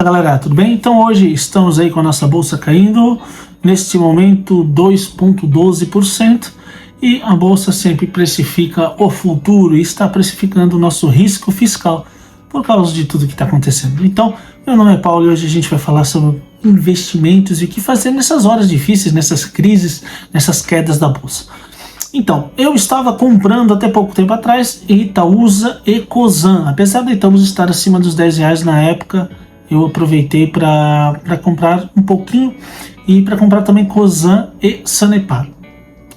Galera, tudo bem? Então hoje estamos aí com a nossa bolsa caindo, neste momento 2,12%, e a bolsa sempre precifica o futuro e está precificando o nosso risco fiscal por causa de tudo que está acontecendo. Então, meu nome é Paulo e hoje a gente vai falar sobre investimentos e o que fazer nessas horas difíceis, nessas crises, nessas quedas da bolsa. Então, eu estava comprando até pouco tempo atrás Itaúsa e Cosan, apesar da Itaúsa estar acima dos R$10 na época. Eu aproveitei para comprar um pouquinho e para comprar também Cosan e Sanepar.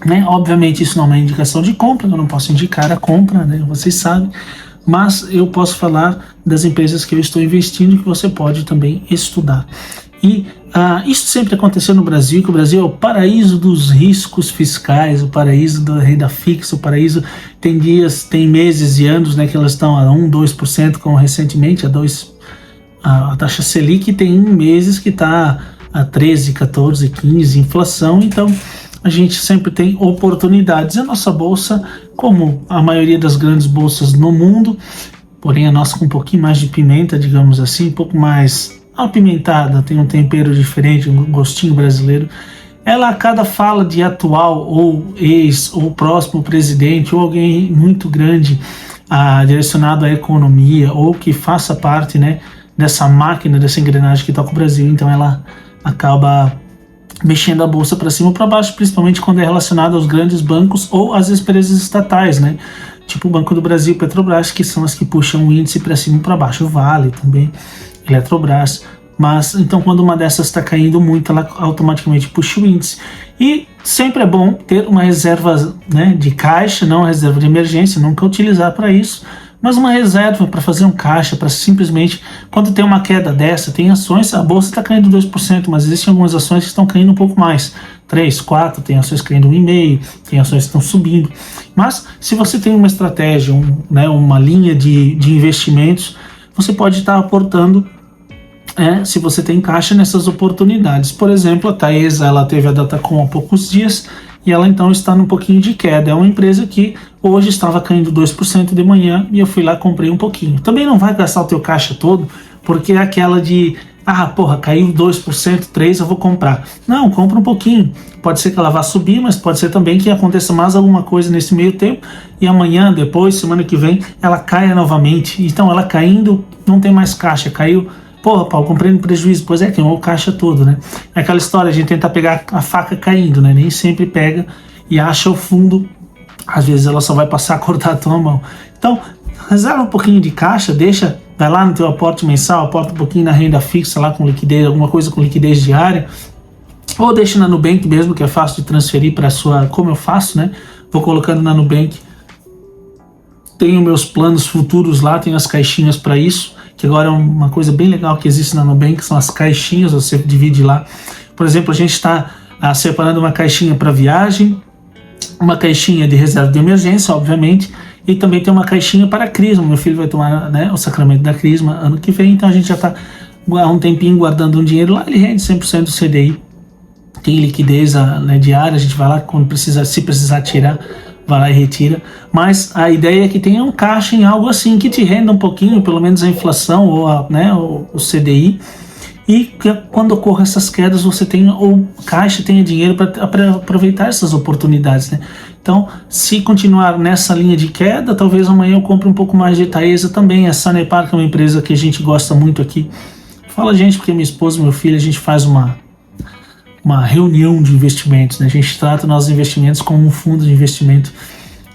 Né? Obviamente isso não é uma indicação de compra, eu não posso indicar a compra, né? Vocês sabem, mas eu posso falar das empresas que eu estou investindo que você pode também estudar. E isso sempre aconteceu no Brasil, que o Brasil é o paraíso dos riscos fiscais, o paraíso da renda fixa, o paraíso, tem dias, tem meses e anos, né, que elas estão a 1, 2%, como recentemente, a taxa Selic tem meses que está a 13, 14, 15, inflação, então a gente sempre tem oportunidades. A nossa bolsa, como a maioria das grandes bolsas no mundo, porém a nossa com um pouquinho mais de pimenta, digamos assim, um pouco mais apimentada, tem um tempero diferente, um gostinho brasileiro. Ela, a cada fala de atual ou ex ou próximo presidente ou alguém muito grande direcionado à economia ou que faça parte, né, dessa máquina, dessa engrenagem que toca o Brasil, então ela acaba mexendo a bolsa para cima ou para baixo, principalmente quando é relacionado aos grandes bancos ou às empresas estatais, né? Tipo o Banco do Brasil, Petrobras, que são as que puxam o índice para cima e para baixo, Vale também, Eletrobras. Mas então quando uma dessas está caindo muito, ela automaticamente puxa o índice. E sempre é bom ter uma reserva, né, de caixa, não uma reserva de emergência, nunca utilizar para isso, mas uma reserva para fazer um caixa, para simplesmente, quando tem uma queda dessa, tem ações, a bolsa está caindo 2%, mas existem algumas ações que estão caindo um pouco mais, 3, 4, tem ações caindo 1,5%, tem ações que estão subindo. Mas se você tem uma estratégia, uma linha de investimentos, você pode estar aportando, se você tem caixa, nessas oportunidades. Por exemplo, a Taesa, ela teve a Datacom há poucos dias, e ela então está num pouquinho de queda. É uma empresa que hoje estava caindo 2% de manhã e eu fui lá e comprei um pouquinho. Também não vai gastar o teu caixa todo, porque é aquela de, caiu 2%, 3%, eu vou comprar. Não, compra um pouquinho. Pode ser que ela vá subir, mas pode ser também que aconteça mais alguma coisa nesse meio tempo e amanhã, depois, semana que vem, ela caia novamente. Então ela caindo, não tem mais caixa, caiu. Paulo, comprei no prejuízo. Pois é, queimou o caixa todo, né? É aquela história, a gente tenta pegar a faca caindo, né? Nem sempre pega e acha o fundo. Às vezes ela só vai passar a cortar a tua mão. Então, reserva um pouquinho de caixa, vai lá no teu aporte mensal, aporta um pouquinho na renda fixa lá com liquidez, alguma coisa com liquidez diária, ou deixa na Nubank mesmo, que é fácil de transferir para a sua, como eu faço, né? Vou colocando na Nubank. Tenho meus planos futuros lá, tenho as caixinhas para isso, que agora é uma coisa bem legal que existe na Nubank, são as caixinhas, você divide lá. Por exemplo, a gente está separando uma caixinha para viagem, uma caixinha de reserva de emergência, obviamente, e também tem uma caixinha para a Crisma. Meu filho vai tomar, né, o sacramento da Crisma ano que vem, então a gente já está há um tempinho guardando um dinheiro lá, ele rende 100% do CDI, tem liquidez, né, diária, a gente vai lá quando precisar, se precisar tirar, vai lá e retira, mas a ideia é que tenha um caixa em algo assim, que te renda um pouquinho, pelo menos a inflação ou o CDI, e que quando ocorram essas quedas você tenha, ou caixa tenha dinheiro para aproveitar essas oportunidades, né? Então, se continuar nessa linha de queda, talvez amanhã eu compre um pouco mais de Taesa também. A Sanepar, que é uma empresa que a gente gosta muito aqui. Fala gente, porque minha esposa e meu filho, a gente faz uma reunião de investimentos, né? A gente trata nossos investimentos como um fundo de investimento.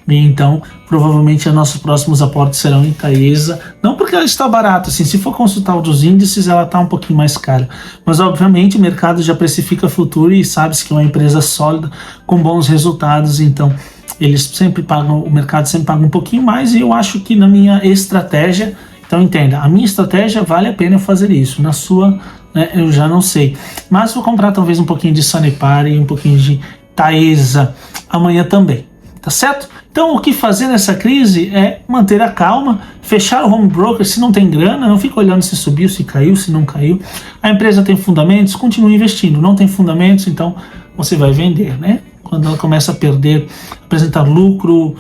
E então, provavelmente, os nossos próximos aportes serão em Taesa. Não porque ela está barata, assim, se for consultar os índices, ela está um pouquinho mais cara. Mas, obviamente, o mercado já precifica futuro e sabe-se que é uma empresa sólida, com bons resultados. Então, eles sempre pagam, o mercado sempre paga um pouquinho mais. E eu acho que na minha estratégia, então entenda, a minha estratégia vale a pena eu fazer isso. Na sua, né, eu já não sei. Mas vou comprar talvez um pouquinho de Sanepar e um pouquinho de Taesa amanhã também. Tá certo? Então o que fazer nessa crise é manter a calma, fechar o home broker se não tem grana, não fica olhando se subiu, se caiu, se não caiu. A empresa tem fundamentos, continue investindo. Não tem fundamentos, então você vai vender, né? Quando ela começa a perder, apresentar lucro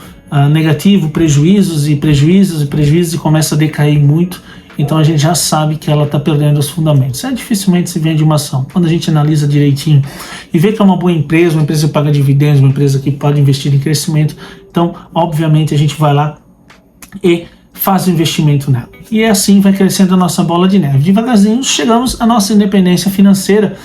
negativo, prejuízos e começa a decair muito, então a gente já sabe que ela está perdendo os fundamentos. Dificilmente se vende uma ação. Quando a gente analisa direitinho e vê que é uma boa empresa, uma empresa que paga dividendos, uma empresa que pode investir em crescimento, então obviamente a gente vai lá e faz o investimento nela. E assim vai crescendo a nossa bola de neve. Devagarzinho chegamos à nossa independência financeira,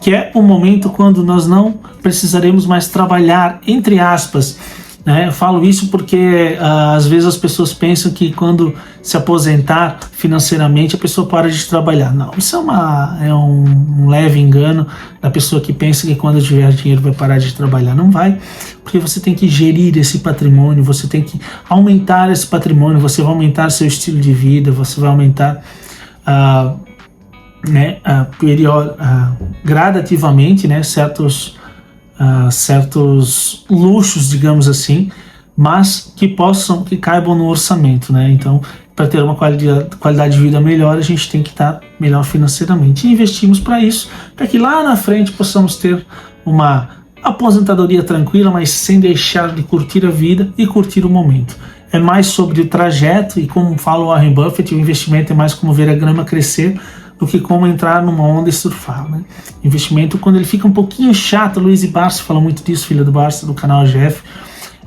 que é o momento quando nós não precisaremos mais trabalhar, entre aspas, né? Eu falo isso porque às vezes as pessoas pensam que quando se aposentar financeiramente a pessoa para de trabalhar. Não, isso é um leve engano da pessoa que pensa que quando tiver dinheiro vai parar de trabalhar. Não vai, porque você tem que gerir esse patrimônio, você tem que aumentar esse patrimônio, você vai aumentar seu estilo de vida, você vai aumentar gradativamente, né, certos luxos, digamos assim, mas que caibam no orçamento, né? Então, para ter uma qualidade de vida melhor, a gente tem que estar melhor financeiramente. E investimos para isso, para que lá na frente possamos ter uma aposentadoria tranquila, mas sem deixar de curtir a vida e curtir o momento. É mais sobre o trajeto, e como fala o Warren Buffett, o investimento é mais como ver a grama crescer do que como entrar numa onda e surfar, né? Investimento, quando ele fica um pouquinho chato, Luiz Barsi fala muito disso, filha do Barsi, do canal AGF,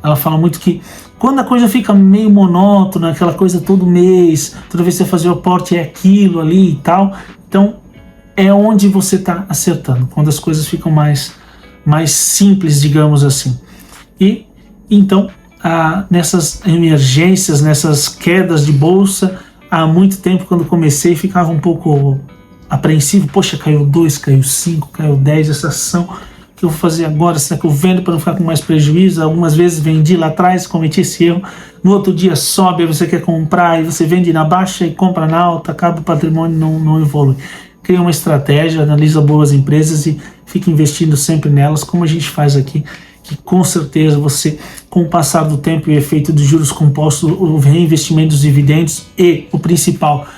ela fala muito que quando a coisa fica meio monótona, aquela coisa todo mês, toda vez que você fazer o aporte é aquilo ali e tal, então é onde você está acertando, quando as coisas ficam mais simples, digamos assim. E então, nessas emergências, nessas quedas de bolsa, há muito tempo, quando comecei, ficava um pouco apreensivo. Poxa, caiu 2, caiu 5, caiu 10, essa ação, o que eu vou fazer agora? Será que eu vendo para não ficar com mais prejuízo? Algumas vezes vendi lá atrás, cometi esse erro. No outro dia sobe, aí você quer comprar, e você vende na baixa e compra na alta, acaba o patrimônio, não evolui. Cria uma estratégia, analisa boas empresas e fica investindo sempre nelas, como a gente faz aqui, que com certeza você, com o passar do tempo e o efeito dos juros compostos, o reinvestimento dos dividendos e, o principal,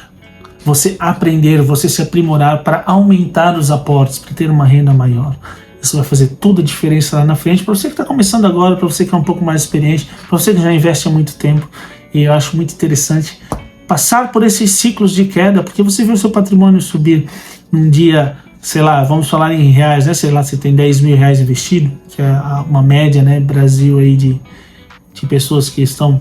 você aprender, você se aprimorar para aumentar os aportes, para ter uma renda maior. Isso vai fazer toda a diferença lá na frente, para você que está começando agora, para você que é um pouco mais experiente, para você que já investe há muito tempo. E eu acho muito interessante passar por esses ciclos de queda, porque você vê o seu patrimônio subir num dia, sei lá, vamos falar em reais, né? Sei lá, você tem 10 mil reais investido, que é uma média, né, Brasil aí de pessoas que estão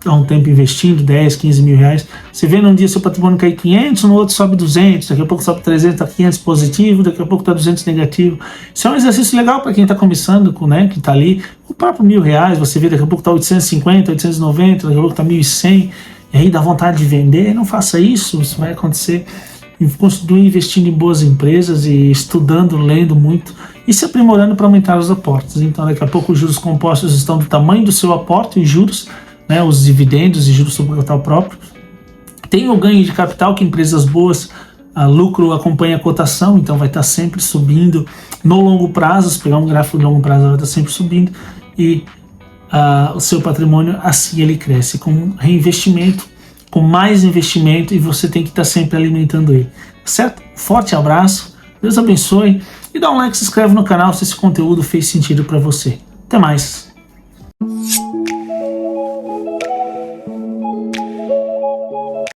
há um tempo investindo, 10, 15 mil reais. Você vê num dia seu patrimônio cair 500, no outro sobe 200, daqui a pouco sobe 300, tá 500 positivo, daqui a pouco tá 200 negativo. Isso é um exercício legal para quem está começando, né, que está ali, o próprio R$1.000, você vê daqui a pouco tá 850, 890, daqui a pouco tá 1.100, e aí dá vontade de vender. Não faça isso, isso vai acontecer. E continue investindo em boas empresas e estudando, lendo muito e se aprimorando para aumentar os aportes. Então daqui a pouco os juros compostos estão do tamanho do seu aporte em juros, né, os dividendos e juros sobre o capital próprio. Tem o ganho de capital, que empresas boas, lucro acompanha a cotação, então vai estar sempre subindo no longo prazo. Se pegar um gráfico de longo prazo, vai estar sempre subindo, e o seu patrimônio assim ele cresce com reinvestimento, com mais investimento, e você tem que estar sempre alimentando ele, certo? Forte abraço, Deus abençoe, e dá um like, se inscreve no canal se esse conteúdo fez sentido para você. Até mais!